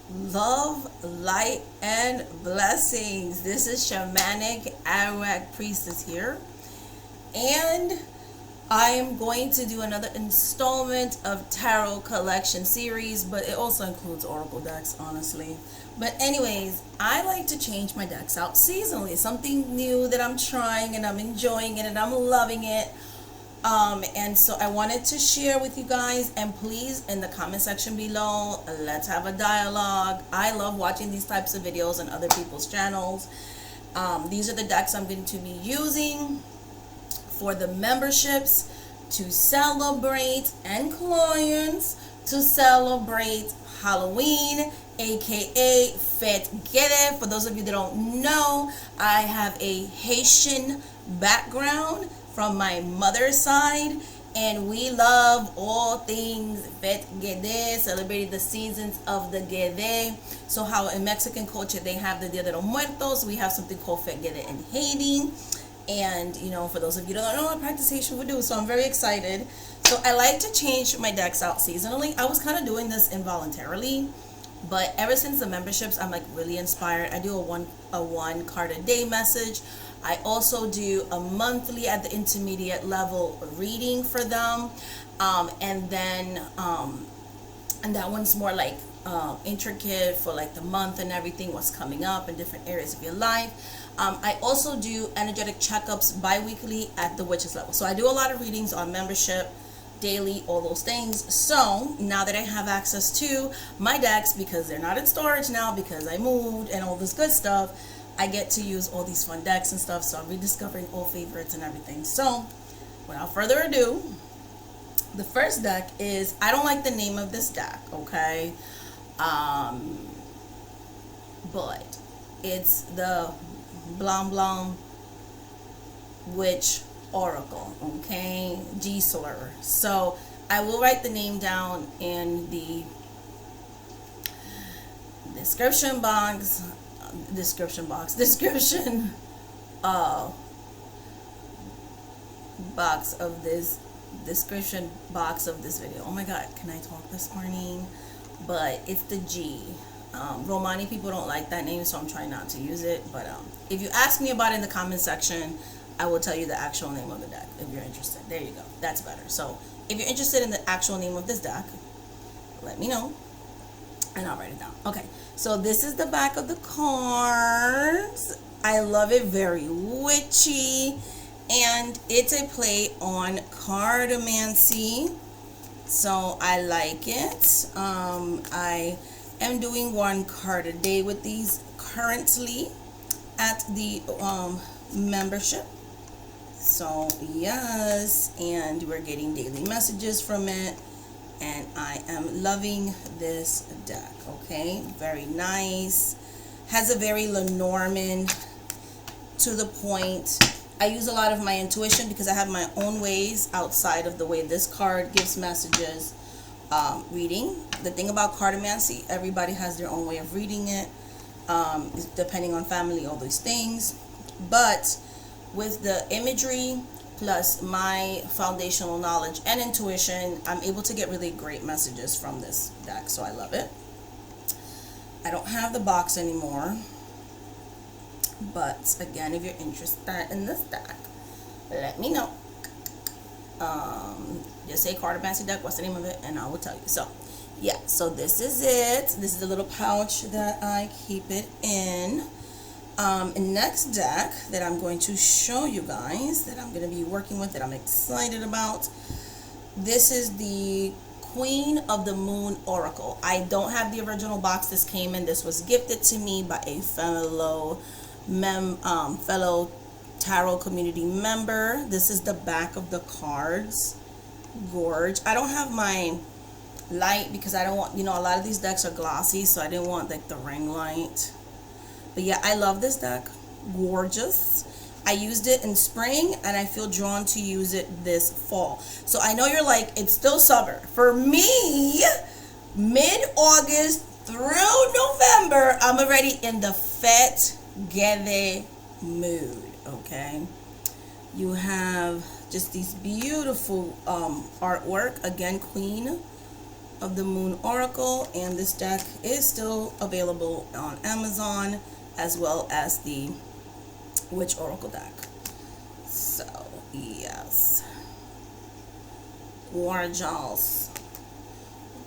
Love, light, and blessings. This is Shamanic Arawak Priestess here, and I am going to do another installment of Tarot Collection series, but it also includes Oracle decks, honestly. But anyways, I like to change my decks out seasonally. Something new that I'm trying, and I'm enjoying it, and I'm loving it. And so I wanted to share with you guys, and please, in the comment section below, let's have a dialogue. I love watching these types of videos on other people's channels. These are the decks I'm going to be using for the memberships to celebrate, and clients to celebrate Halloween, aka Fête Guerre. For those of you that don't know, I have a Haitian background from my mother's side, and we love all things Fête Guerre, celebrating the seasons of the Guerre. So how in Mexican culture they have the Dia de los Muertos, we have something called Fête Guerre in Haiti. And you know, for those of you that don't know, I practice Haitian voodoo, so I'm very excited. So I like to change my decks out seasonally. I was kind of doing this involuntarily, but ever since the memberships, I'm like really inspired. I do a one card a day message. I also do a monthly at the intermediate level reading for them, and that one's more like intricate for like the month and everything, what's coming up in different areas of your life. I also do energetic checkups bi-weekly at the witches level. So I do a lot of readings on membership, daily, all those things. So now that I have access to my decks, because they're not in storage now because I moved and all this good stuff, I get to use all these fun decks and stuff. So I'm rediscovering old favorites and everything. So without further ado, the first deck is, I don't like the name of this deck, okay? But it's the Blanc Blanc Witch Oracle, okay? G slur. So I will write the name down in the description box of this video. Oh my god, can I talk this morning? But it's the G. Romani people don't like that name, so I'm trying not to use it. But if you ask me about it in the comment section, I will tell you the actual name of the deck if you're interested. There you go. That's better. So if you're interested in the actual name of this deck, let me know and I'll write it down. Okay, so this is the back of the cards. I love it, very witchy, and it's a play on Cardamancy, so I like it. I am doing one card a day with these currently at the membership. So yes, and we're getting daily messages from it, and I am loving this deck. Okay, very nice, has a very Lenormand, to the point. I use a lot of my intuition because I have my own ways outside of the way this card gives messages. Reading, the thing about Cardamancy, everybody has their own way of reading it, depending on family, all these things. But with the imagery plus my foundational knowledge and intuition, I'm able to get really great messages from this deck, so I love it. I don't have the box anymore, but again, if you're interested in this deck, let me know. Just say Cardamancy deck, what's the name of it, and I will tell you. So yeah, so this is it. This is the little pouch that I keep it in. Next deck that I'm going to show you guys, that I'm going to be working with, that I'm excited about, this is the Queen of the Moon Oracle. I don't have the original box this came in. This was gifted to me by a fellow tarot community member. This is the back of the cards. Gorge. I don't have my light because I don't want, you know, a lot of these decks are glossy, so I didn't want like the ring light. But yeah, I love this deck. Gorgeous. I used it in spring, and I feel drawn to use it this fall. So I know you're like, it's still summer. For me, mid-August through November, I'm already in the Fête Guerre mood, okay? You have just these beautiful artwork. Again, Queen of the Moon Oracle, and this deck is still available on Amazon, as well as the Witch Oracle deck. So yes, gorgeous,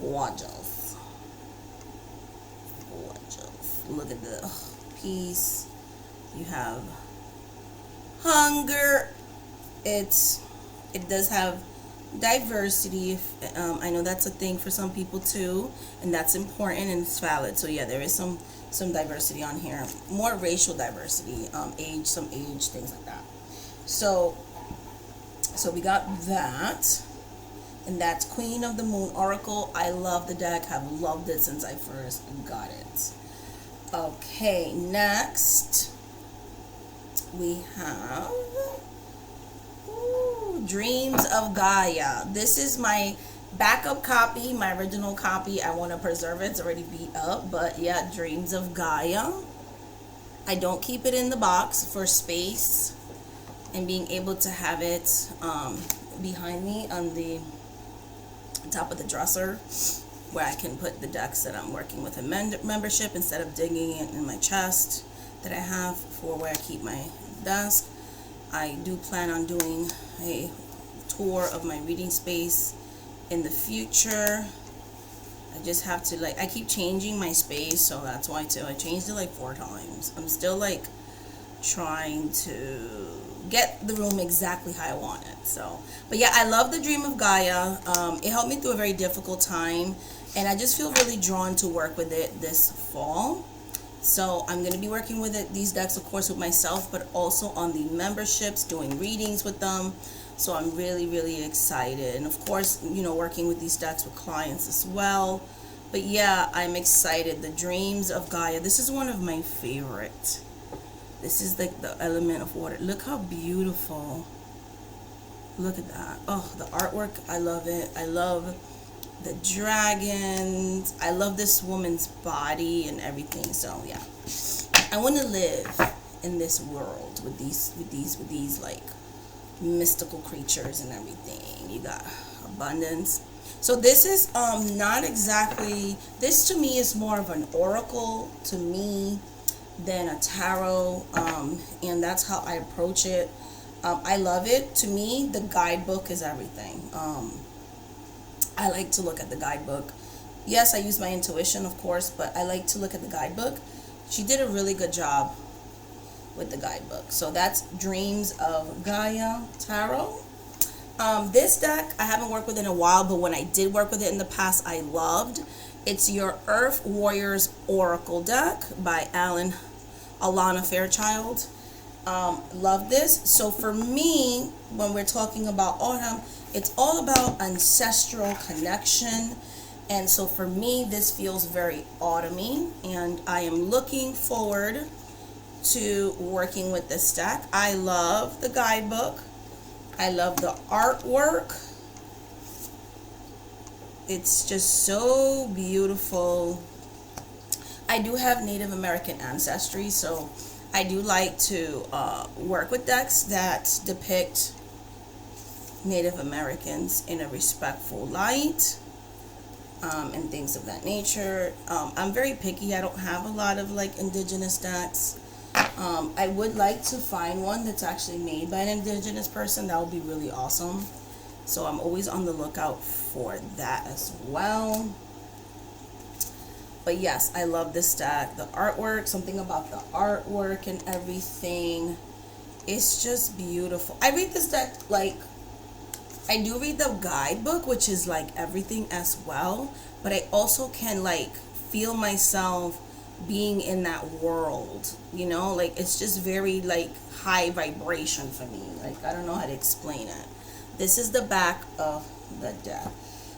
gorgeous, gorgeous. Look at the piece. You have hunger. It does have diversity. I know that's a thing for some people too, and that's important and it's valid. So yeah, there is some diversity on here, more racial diversity, age, things like that. So we got that, and that's Queen of the Moon Oracle. I love the deck. Have loved it since I first got it. Okay, next we have Dreams of Gaia. This is my backup copy, my original copy. I want to preserve it. It's already beat up, but yeah, Dreams of Gaia. I don't keep it in the box for space and being able to have it behind me on the top of the dresser, where I can put the decks that I'm working with in membership instead of digging it in my chest that I have for where I keep my desk. I do plan on doing a tour of my reading space in the future. I just have to, like, I keep changing my space, so that's why too. I changed it like 4 times. I'm still like trying to get the room exactly how I want it. So, but yeah, I love the Dream of Gaia. It helped me through a very difficult time, and I just feel really drawn to work with it this fall. So I'm going to be working with these decks, of course, with myself, but also on the memberships, doing readings with them. So I'm really, really excited. And of course, you know, working with these decks with clients as well. But yeah, I'm excited. The Dreams of Gaia. This is one of my favorite. This is like the element of water. Look how beautiful. Look at that. Oh, the artwork. I love it. I love the dragons. I love this woman's body and everything. So yeah, I want to live in this world with these like mystical creatures and everything. You got abundance. So this is not exactly, this to me is more of an oracle to me than a tarot, and that's how I approach it. I love it. To me, the guidebook is everything. I like to look at the guidebook. Yes, I use my intuition, of course, but I like to look at the guidebook. She did a really good job with the guidebook. So that's Dreams of Gaia Tarot. This deck, I haven't worked with it in a while, but when I did work with it in the past, I loved. It's your Earth Warriors Oracle deck by Alana Fairchild. Love this. So for me, when we're talking about autumn, it's all about ancestral connection. And so for me, this feels very autumny, and I am looking forward to working with this deck. I love the guidebook. I love the artwork. It's just so beautiful. I do have Native American ancestry, so I do like to work with decks that depict Native Americans in a respectful light, and things of that nature. I'm very picky. I don't have a lot of like indigenous decks. I would like to find one that's actually made by an indigenous person. That would be really awesome. So I'm always on the lookout for that as well. But yes, I love this deck. The artwork, something about the artwork and everything, it's just beautiful. I read this deck like, I do read the guidebook, which is like everything as well, but I also can like feel myself being in that world, you know, like it's just very like high vibration for me. Like, I don't know how to explain it. This is the back of the deck.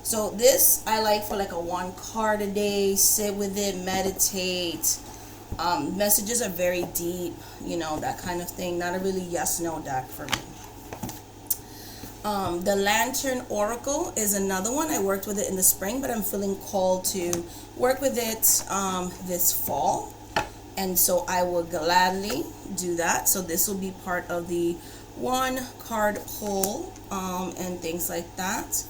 So this I like for like a 1 card a day, sit with it, meditate. Messages are very deep, you know, that kind of thing. Not a really yes/no deck for me. The Lantern Oracle is another one. I worked with it in the spring, but I'm feeling called to work with it this fall. And so I will gladly do that. So this will be part of the 1 card pull and things like that.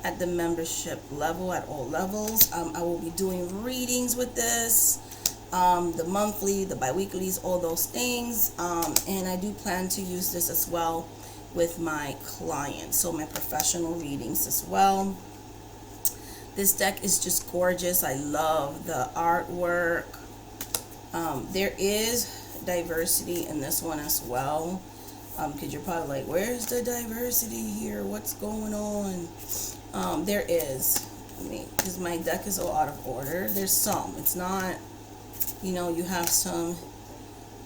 at the membership level, at all levels. I will be doing readings with this, the monthly, the bi-weeklies, all those things, and I do plan to use this as well with my clients, so my professional readings as well. This deck is just gorgeous. I love the artwork. There is diversity in this one as well, because you're probably like, where's the diversity here? What's going on? There is. Because my deck is all out of order. There's some. It's not, you know, you have some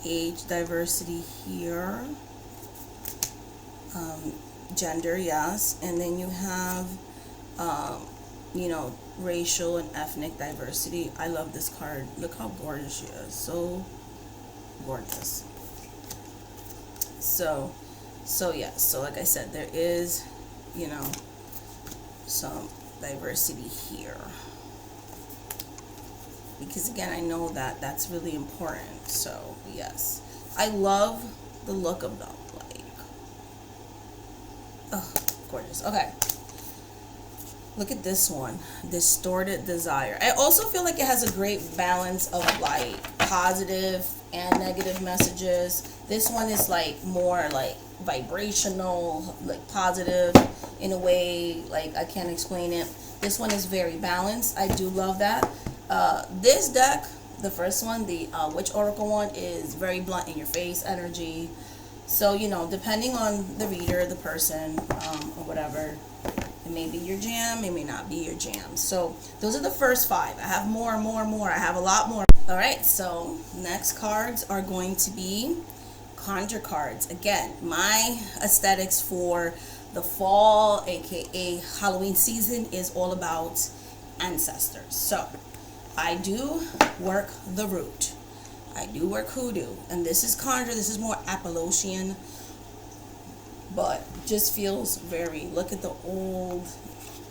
age diversity here. Gender, yes. And then you have, you know, racial and ethnic diversity. I love this card. Look how gorgeous she is. So gorgeous. So yeah, so like I said, there is, you know, some diversity here, because again, I know that that's really important. So yes, I love the look of them. Like, oh, gorgeous. Okay, look at this one, Distorted Desire. I also feel like it has a great balance of like positive and negative messages. This one is like more like vibrational, like positive in a way, like I can't explain it. This one is very balanced. I do love that. This deck, the first one, the Witch Oracle one, is very blunt in your face energy. So, you know, depending on the reader, the person, or whatever, it may be your jam, it may not be your jam. So those are the first 5. I have more. I have a lot more. All right, so next cards are going to be Conjur cards. Again, my aesthetics for the fall, aka Halloween season, is all about ancestors. So I do work the root. I do work hoodoo, and this is Conjur. This is more Appalachian, but just feels very, look at the old.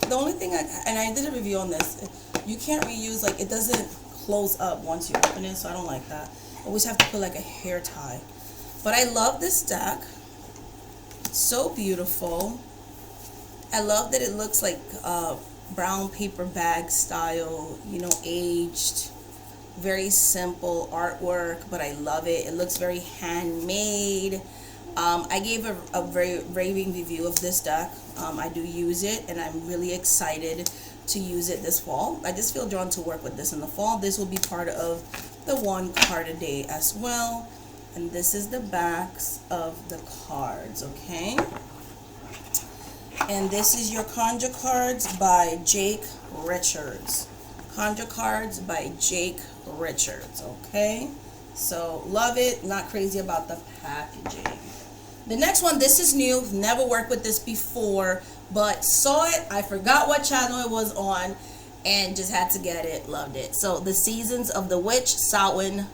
The only thing and I did a review on this, you can't reuse, like it doesn't close up once you open it, so I don't like that. I always have to put like a hair tie. But I love this deck. So beautiful. I love that it looks like brown paper bag style, you know, aged. Very simple artwork, but I love it. It looks very handmade. I gave a very raving review of this deck. I do use it, and I'm really excited to use it this fall. I just feel drawn to work with this in the fall. This will be part of the 1 card a day as well. And this is the backs of the cards, okay? And this is your Conjur cards by Jake Richards. Conjur cards by Jake Richards, okay? So love it, not crazy about the packaging. The next one, this is new, never worked with this before, but saw it, I forgot what channel it was on, and just had to get it, loved it. So the Seasons of the Witch Samhain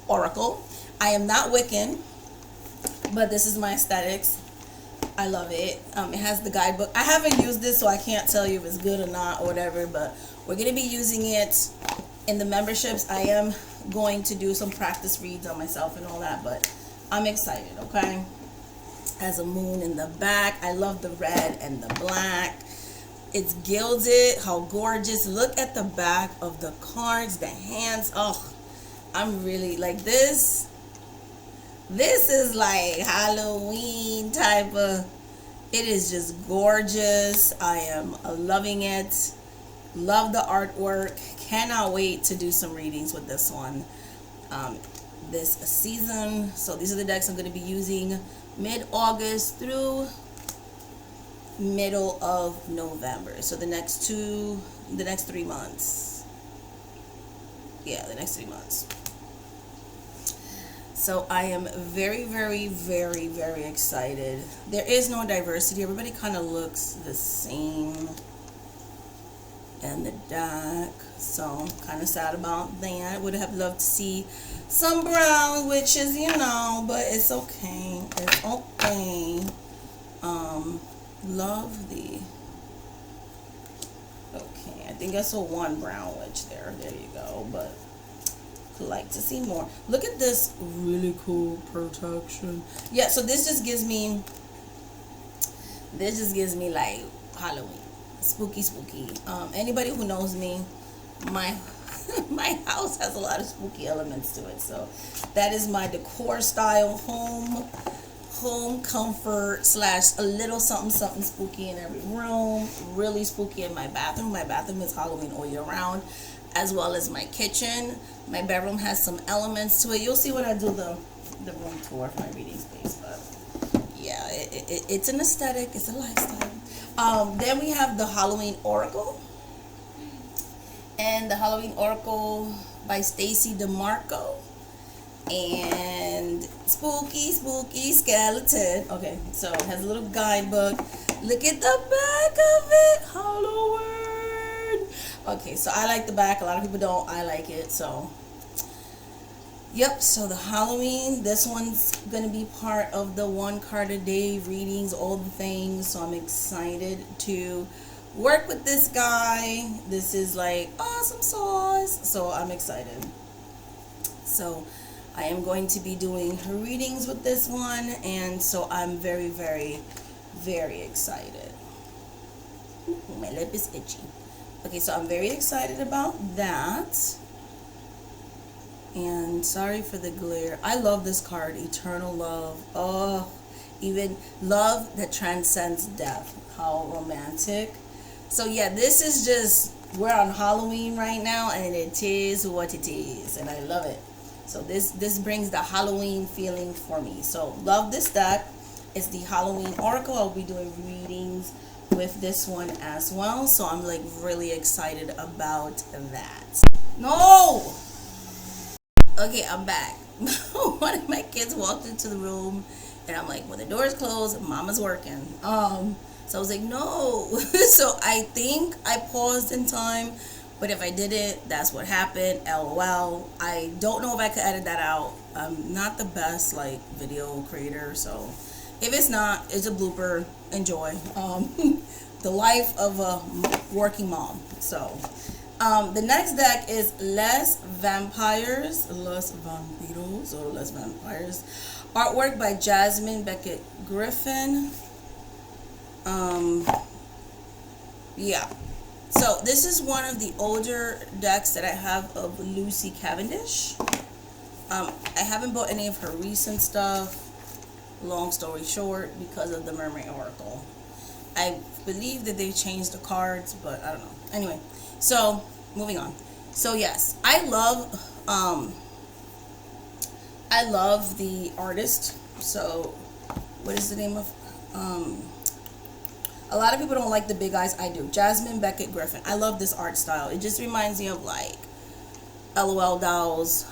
Oracle. I am not Wiccan, but this is my aesthetics. I love it. It has the guidebook. I haven't used this, so I can't tell you if it's good or not or whatever, but we're going to be using it in the memberships. I am going to do some practice reads on myself and all that, but I'm excited, okay? Has a moon in the back. I love the red and the black. It's gilded. How gorgeous. Look at the back of the cards, the hands. Oh, I'm really like this. This is like Halloween type of, it is just gorgeous. I am loving it. Love the artwork. Cannot wait to do some readings with this one this season. So these are the decks I'm going to be using mid-August through middle of November. So the next 3 months. Yeah, the next 3 months. So I am very, very, very, very excited. There is no diversity. Everybody kind of looks the same in the deck. So kind of sad about that. Would have loved to see some brown, which is, you know, but it's okay. It's okay. Love the, okay, I think I saw 1 brown witch there. There you go. But like to see more. Look at this really cool protection. Yeah, so this just gives me like Halloween. spooky. Anybody who knows me, my my house has a lot of spooky elements to it. So that is my decor style, home comfort / a little something spooky in every room. Really spooky in my bathroom. My bathroom is Halloween all year round, as well as my kitchen. My bedroom has some elements to it. You'll see when I do the room tour of my reading space. But yeah, it's an aesthetic. It's a lifestyle. Then we have the Halloween Oracle. And the Halloween Oracle by Stacy DeMarco. And spooky skeleton. Okay, so it has a little guidebook. Look at the back of it. Halloween. Okay, so I like the back. A lot of people don't. I like it. So, yep. So the Halloween. This one's gonna be part of the 1 card a day readings, all the things. So I'm excited to work with this guy. This is like awesome sauce. So I'm excited. So I am going to be doing her readings with this one, and so I'm very, very, very excited. Ooh, my lip is itchy. Okay, so I'm very excited about that. And sorry for the glare. I love this card, Eternal Love. Oh, even love that transcends death. How romantic. So yeah, this is just, we're on Halloween right now, and it is what it is, and I love it. So this brings the Halloween feeling for me. So love this deck. It's the Halloween Oracle. I'll be doing readings with this one as well. So I'm like really excited about that. No! Okay, I'm back. One of my kids walked into the room, and I'm like, when the door is closed, mama's working. So I was like, no. So I think I paused in time. But if I didn't, that's what happened. LOL. I don't know if I could edit that out. I'm not the best like video creator, so if it's not, it's a blooper. Enjoy. The life of a working mom. So the next deck is Les Vampiros, artwork by Jasmine Beckett Griffin. Yeah. So this is one of the older decks that I have of Lucy Cavendish. I haven't bought any of her recent stuff, long story short, because of the Mermaid Oracle. I believe that they changed the cards, but I don't know. Anyway, so moving on. So yes, I love the artist. So what is the name of a lot of people don't like the big eyes. I do. Jasmine Beckett Griffin. I love this art style. It just reminds me of like LOL dolls,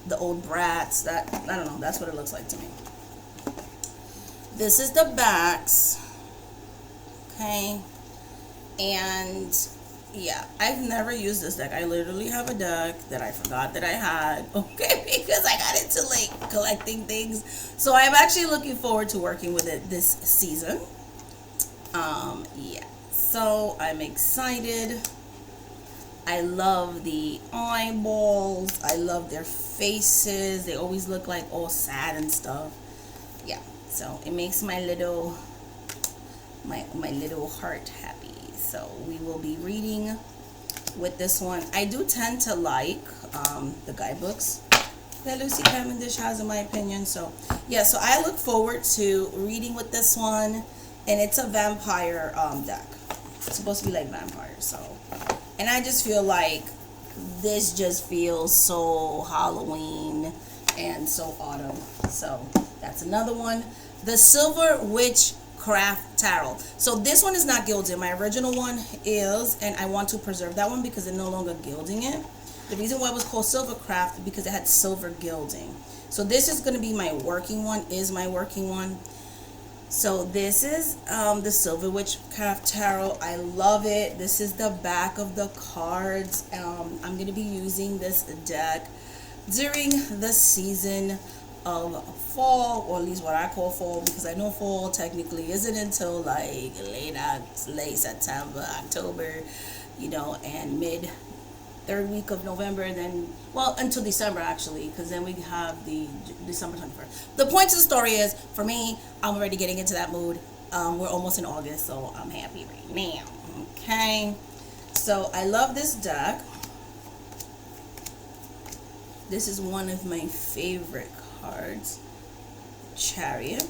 the old Bratz. That, I don't know. That's what it looks like to me. This is the backs. Okay. And yeah, I've never used this deck. I literally have a deck that I forgot that I had. Okay, because I got into like collecting things. So I'm actually looking forward to working with it this season. Yeah, so I'm excited. I love the eyeballs. I love their faces. They always look like all sad and stuff. Yeah, so it makes my little heart happy. So we will be reading with this one. I do tend to like the guidebooks that Lucy Cavendish has, in my opinion. So yeah, so I look forward to reading with this one. And it's a vampire deck. It's supposed to be like vampires. So, and I just feel like this just feels so Halloween and so autumn. So that's another one. The Silver Witchcraft Tarot. So this one is not gilded. My original one is, and I want to preserve that one because they're no longer gilding it. The reason why it was called Silvercraft because it had silver gilding. So this is going to be my working one. So this is the Silver Witchcraft Tarot. I love it. This is the back of the cards. I'm going to be using this deck during the season of fall, or at least what I call fall, because I know fall technically isn't until like late September, October, you know, and mid third week of November, then, well, until December actually, because then we have the December 21st. The point of the story is, for me, I'm already getting into that mood. We're almost in August, so I'm happy right now. Okay, so I love this deck. This is one of my favorite cards, Chariot.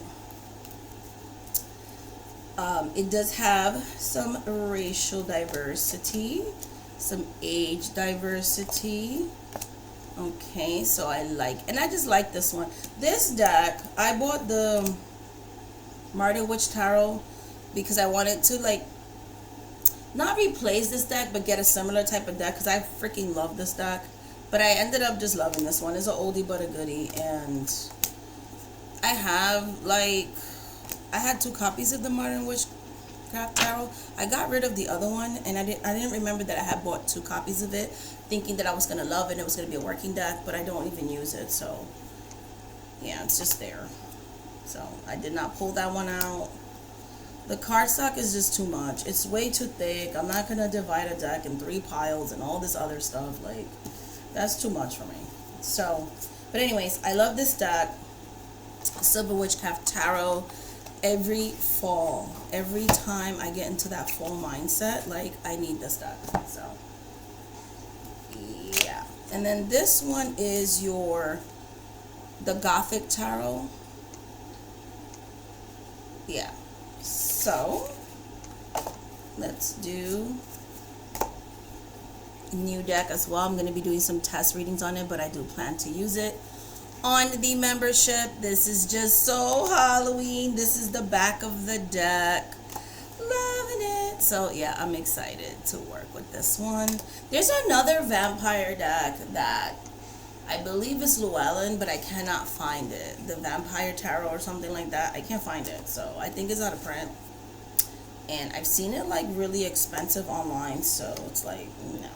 It does have some racial diversity, some age diversity. Okay, so I just like this one. This deck, I bought the Martyr Witch Tarot because I wanted to like not replace this deck but get a similar type of deck because I freaking love this deck. But I ended up just loving this one. It's an oldie but a goodie, and I have like, I had 2 copies of the Martyr Witchcraft Tarot. I got rid of the other one, and I didn't remember that I had bought 2 copies of it, thinking that I was gonna love it and it was gonna be a working deck, but I don't even use it, so yeah, it's just there. So I did not pull that one out. The cardstock is just too much. It's way too thick. I'm not gonna divide a deck in 3 piles and all this other stuff. Like, that's too much for me. So, but anyways, I love this deck, Silver Witchcraft Tarot. Every fall, every time I get into that fall mindset, like, I need this deck. So yeah. And then this one is the Gothic Tarot. Yeah. So let's do a new deck as well. I'm going to be doing some test readings on it, but I do plan to use it on the membership. This is just so Halloween. This is the back of the deck. Loving it. So yeah, I'm excited to work with this one. There's another vampire deck that I believe is Llewellyn, but I cannot find it. The Vampire Tarot or something like that. I can't find it. So I think it's out of print. And I've seen it like really expensive online. So it's like, no.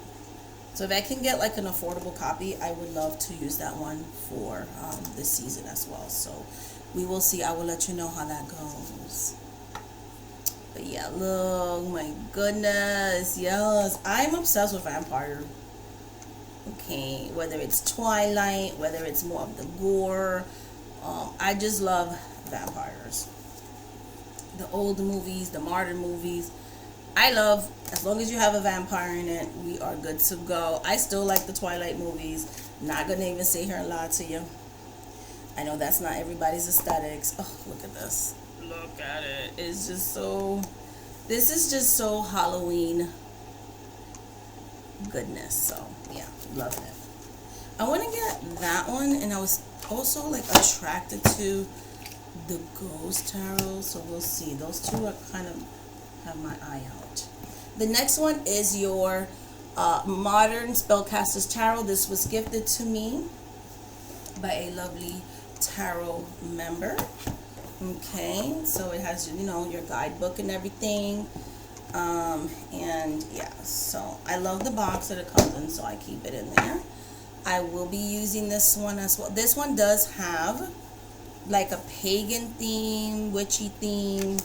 So if I can get like an affordable copy, I would love to use that one for this season as well. So we will see. I will let you know how that goes. But yeah, look, my goodness, yes, I'm obsessed with vampire. Okay, whether it's Twilight, whether it's more of the gore, I just love vampires. The old movies, the modern movies, I love, as long as you have a vampire in it, we are good to go. I still like the Twilight movies. Not gonna even sit here and lie to you. I know that's not everybody's aesthetics. Oh, look at this. Look at it. It's just so, this is just so Halloween goodness. So yeah, loving it. I want to get that one, and I was also like attracted to the Ghost Tarot, so we'll see. Those two are kind of have my eye out. The next one is your Modern Spellcaster Tarot. This was gifted to me by a lovely tarot member. Okay, so it has, you know, your guidebook and everything. And yeah, so I love the box that it comes in, so I keep it in there. I will be using this one as well. This one does have like a pagan theme, witchy theme,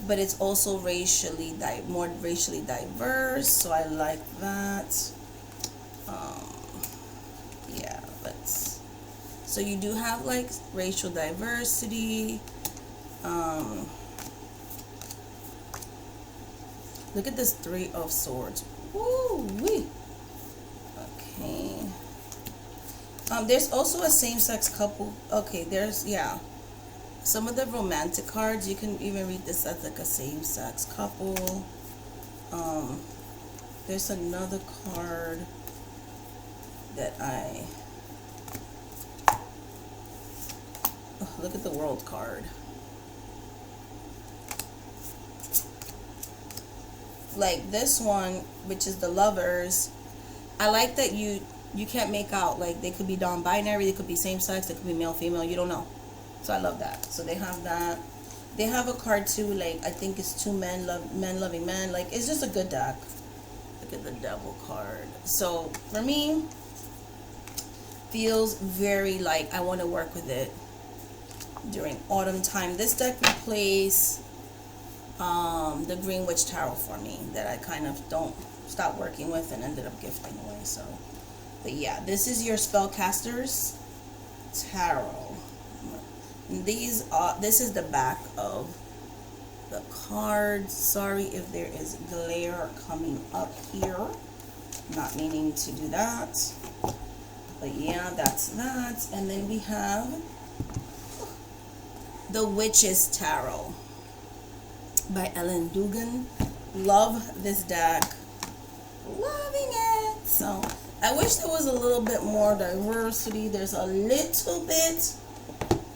but it's also more racially diverse, so I like that. Yeah, so you do have like racial diversity. Look at this 3 of Swords. Woo-wee. Okay. There's also a same-sex couple. Okay, there's, yeah. Some of the romantic cards, you can even read this as like a same-sex couple. There's another card that look at the World card. Like this one, which is the Lovers, I like that you can't make out, like they could be non-binary, they could be same-sex, they could be male-female, you don't know. So I love that. So they have that. They have a card too, like I think it's 2 men loving men. Like it's just a good deck. Look at the Devil card. So for me, feels very like I want to work with it during autumn time. This deck replaced the Green Witch Tarot for me, that I kind of stopped working with and ended up gifting away. So, but yeah, this is your Spellcaster's Tarot. This is the back of the cards. Sorry if there is glare coming up here. Not meaning to do that. But yeah, that's that. And then we have the Witch's Tarot by Ellen Dugan. Love this deck. Loving it. So I wish there was a little bit more diversity. There's a little bit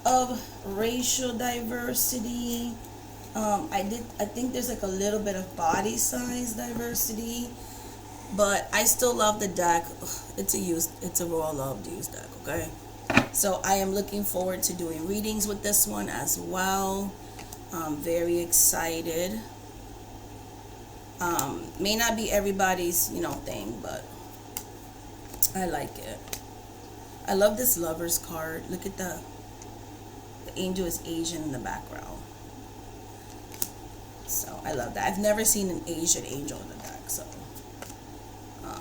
of racial diversity. I think there's like a little bit of body size diversity, but I still love the deck. It's a raw loved used deck. Okay, so I am looking forward to doing readings with this one as well. I'm very excited. May not be everybody's thing, but I like it. I love this Lovers card. Look at the angel is Asian in the background. So I love that. I've never seen an Asian angel in the deck. So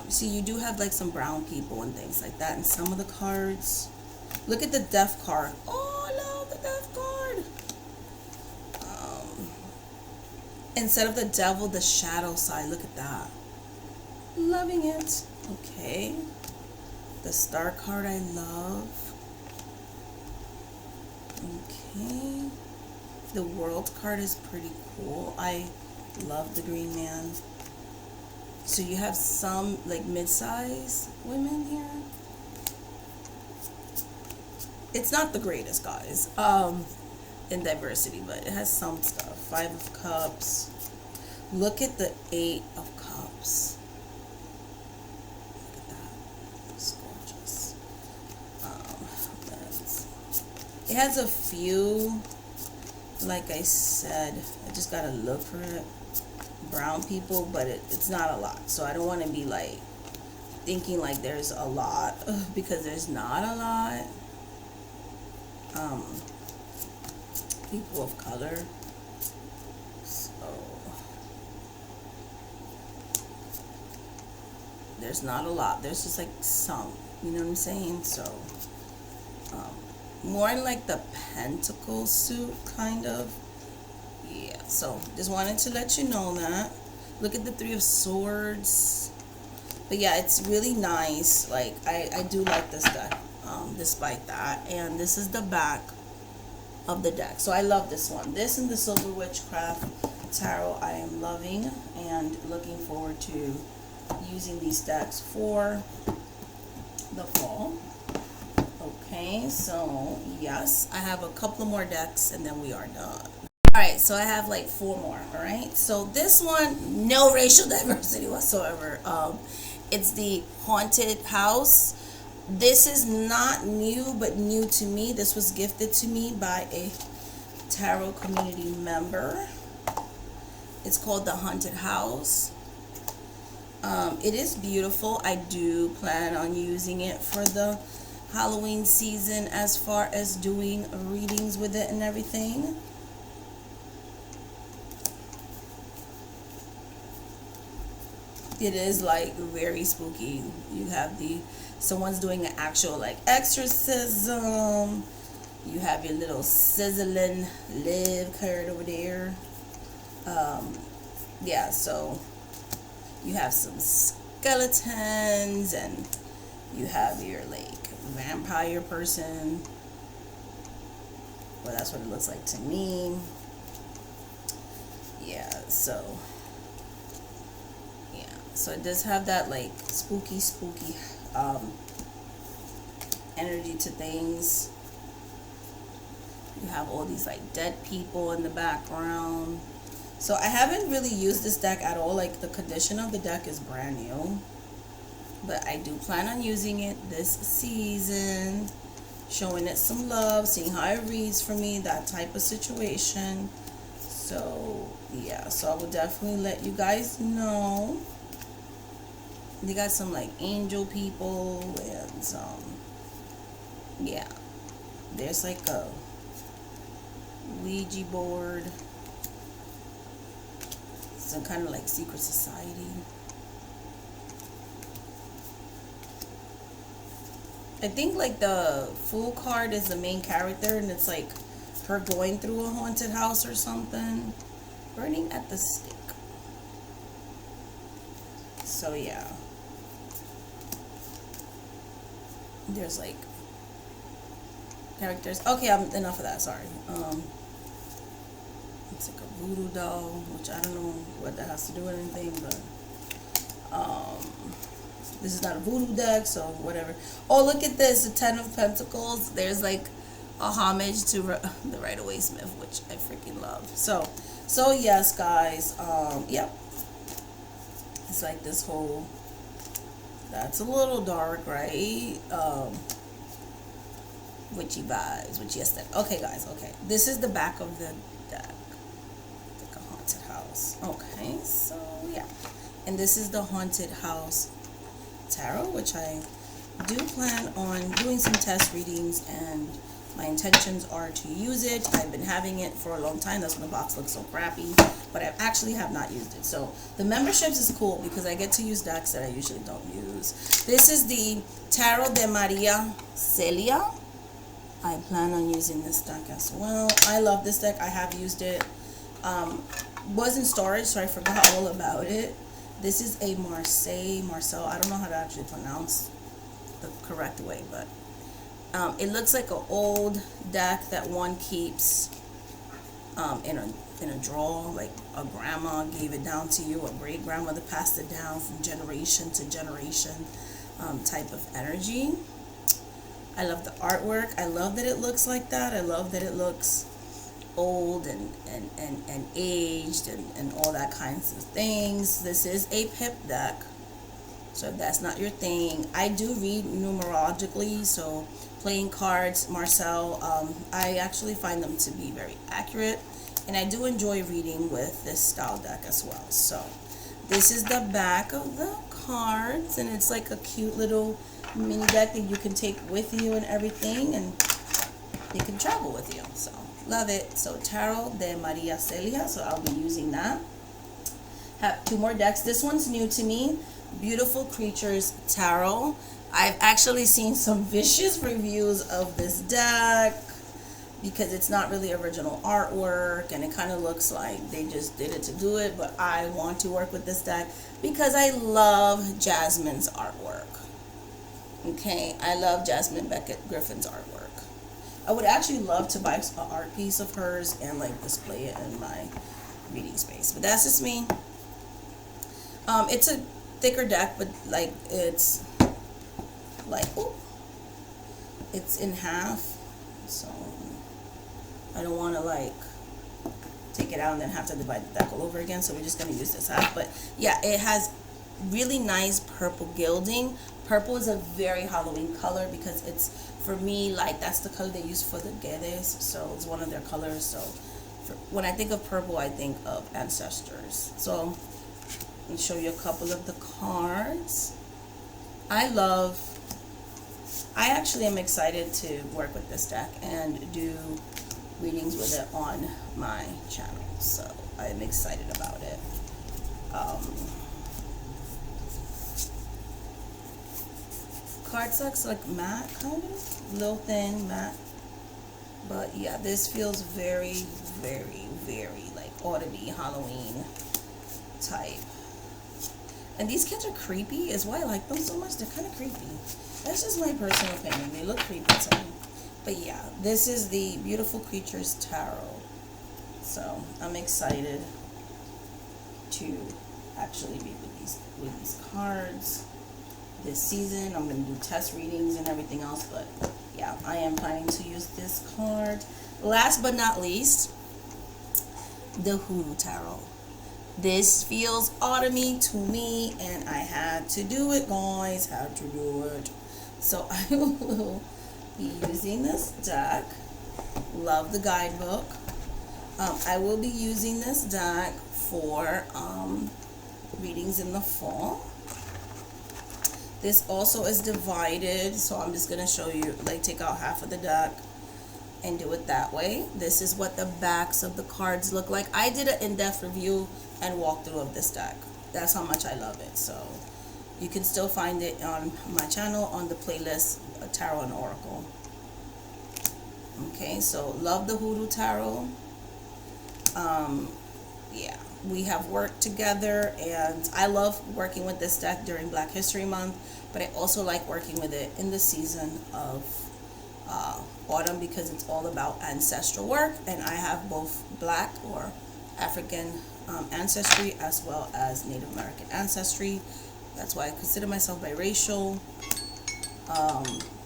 see, you do have like some brown people and things like that in some of the cards. Look at the Death card. Oh, I love the Death card. Instead of the devil, the shadow side. Look at that. Loving it. Okay. The Star card I love. Okay. The World card is pretty cool. I love the Green Man. So you have some like mid-size women here. It's not the greatest, guys, in diversity, but it has some stuff. 5 of Cups. Look at the 8 of Cups. Look at that. It's gorgeous. It has a few, like I said, I just gotta look for it. Brown people, but it's not a lot. So I don't want to be like thinking like there's a lot, because there's not a lot. People of color. So there's not a lot. There's just like some, you know what I'm saying? So more in like the pentacle suit kind of. Yeah, so just wanted to let you know that. Look at the 3 of Swords. But yeah, it's really nice. Like I do like this deck, despite that. And this is the back of the deck. So I love this one. This and the Silver Witchcraft Tarot I am loving and looking forward to using these decks for the fall. Okay, so yes, I have a couple more decks and then we are done. Alright, so I have like 4 more, alright? So this one, no racial diversity whatsoever. It's the Haunted House. This is not new, but new to me. This was gifted to me by a tarot community member. It's called the Haunted House. It is beautiful. I do plan on using it for the Halloween season as far as doing readings with it and everything. It is like very spooky. You have someone's doing an actual like exorcism. You have your little sizzling live card over there. Yeah, so you have some skeletons and you have your like vampire person. Well, that's what it looks like to me. Yeah, so so it does have that like spooky energy to things. You have all these like dead people in the background. So I haven't really used this deck at all. Like the condition of the deck is brand new, but I do plan on using it this season, showing it some love, seeing how it reads for me, that type of situation. So yeah, so I will definitely let you guys know. They got some like angel people and some, yeah, there's like a Ouija board, some kind of like secret society. I think like the Fool card is the main character and it's like her going through a haunted house or something. Burning at the stake. So yeah, there's like characters. Okay, enough of that. Sorry. It's like a voodoo doll, which I don't know what that has to do with anything, but this is not a voodoo deck, so whatever. Oh, look at this, the 10 of Pentacles. There's like a homage to the Rider-Waite Smith, which I freaking love. So yes, guys. Yep. It's like this whole. That's a little dark, right? Witchy vibes, witchy aesthetic. Okay, guys. Okay, this is the back of the deck. Like a haunted house. Okay, so yeah, and this is the Haunted House Tarot, which I do plan on doing some test readings, and my intentions are to use it. I've been having it for a long time. That's when the box looks so crappy, but I actually have not used it. So the memberships is cool because I get to use decks that I usually don't use. This is the Tarot de Maria Celia. I plan on using this deck as well. I love this deck. I have used it. Was in storage, so I forgot all about it. This is a Marcel. I don't know how to actually pronounce the correct way, but it looks like an old deck that one keeps in a drawer, like a grandma gave it down to you, a great grandmother passed it down from generation to generation, type of energy. I love the artwork. I love that it looks like that. I love that it looks old and aged and all that kinds of things. This is a pip deck, so if that's not your thing, I do read numerologically, so playing cards, Marcel, I actually find them to be very accurate, and I do enjoy reading with this style deck as well. So this is the back of the cards, and it's like a cute little mini deck that you can take with you and everything, and you can travel with you. So love it. So Tarot de Maria Celia, so I'll be using that. Have 2 more decks. This one's new to me, Beautiful Creatures Tarot. I've actually seen some vicious reviews of this deck because it's not really original artwork, and it kind of looks like they just did it to do it, but I want to work with this deck because I love Jasmine's artwork. Okay, I love Jasmine Beckett Griffin's artwork. I would actually love to buy an art piece of hers and like display it in my reading space, but that's just me. It's a thicker deck, but like it's like, oh, it's in half, so I don't want to like take it out and then have to divide the deck all over again, so we're just going to use this half. But yeah, it has really nice purple gilding. Purple is a very Halloween color because it's, for me, like that's the color they use for the Guedes, so it's one of their colors. So when I think of purple, I think of ancestors. So let me show you a couple of the cards. I actually am excited to work with this deck and do readings with it on my channel, so I'm excited about it. Cardstock's like matte, kind of, little thin matte, but yeah, this feels very, very, very like autumny Halloween type. And these kids are creepy, is why I like them so much. They're kind of creepy. That's just my personal opinion. They look creepy to me. But yeah, this is the Beautiful Creatures Tarot. So I'm excited to actually be with these cards this season. I'm going to do test readings and everything else, but yeah, I am planning to use this card. Last but not least, the Hoodoo Tarot. This feels autumny to me, and I had to do it, guys. Had to do it. So I will be using this deck. Love the guidebook. I will be using this deck for readings in the fall. This also is divided, so I'm just going to show you, like, take out half of the deck and do it that way. This is what the backs of the cards look like. I did an in-depth review and walkthrough of this deck. That's how much I love it. So you can still find it on my channel on the playlist Tarot and Oracle. Okay, so love the Hoodoo Tarot. yeah, we have worked together, and I love working with this deck during Black History Month, but I also like working with it in the season of autumn, because it's all about ancestral work, and I have both Black or African ancestry as well as Native American ancestry. That's why I consider myself biracial,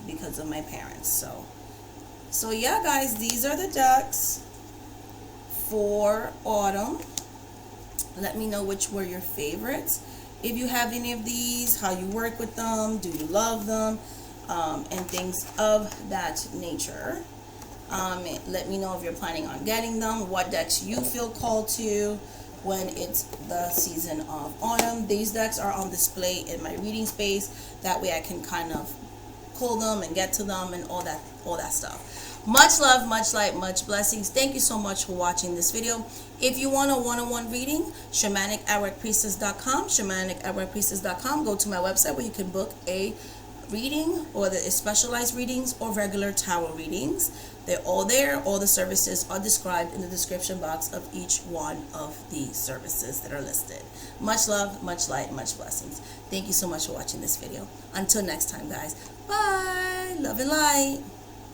because of my parents. So yeah, guys, these are the decks for autumn. Let me know which were your favorites. If you have any of these, how you work with them, do you love them, and things of that nature. Let me know if you're planning on getting them, what decks you feel called to when it's the season of autumn. These decks are on display in my reading space. That way I can kind of pull them and get to them and all that stuff. Much love, much light, much blessings. Thank you so much for watching this video. If you want a one-on-one reading, shamanic@workpriestess.com, shamanic@workpriestess.com. Go to my website where you can book a reading, or the specialized readings or regular tarot readings. They're all there. All the services are described in the description box of each one of the services that are listed. Much love, much light, much blessings. Thank you so much for watching this video. Until next time, guys. Bye. Love and light.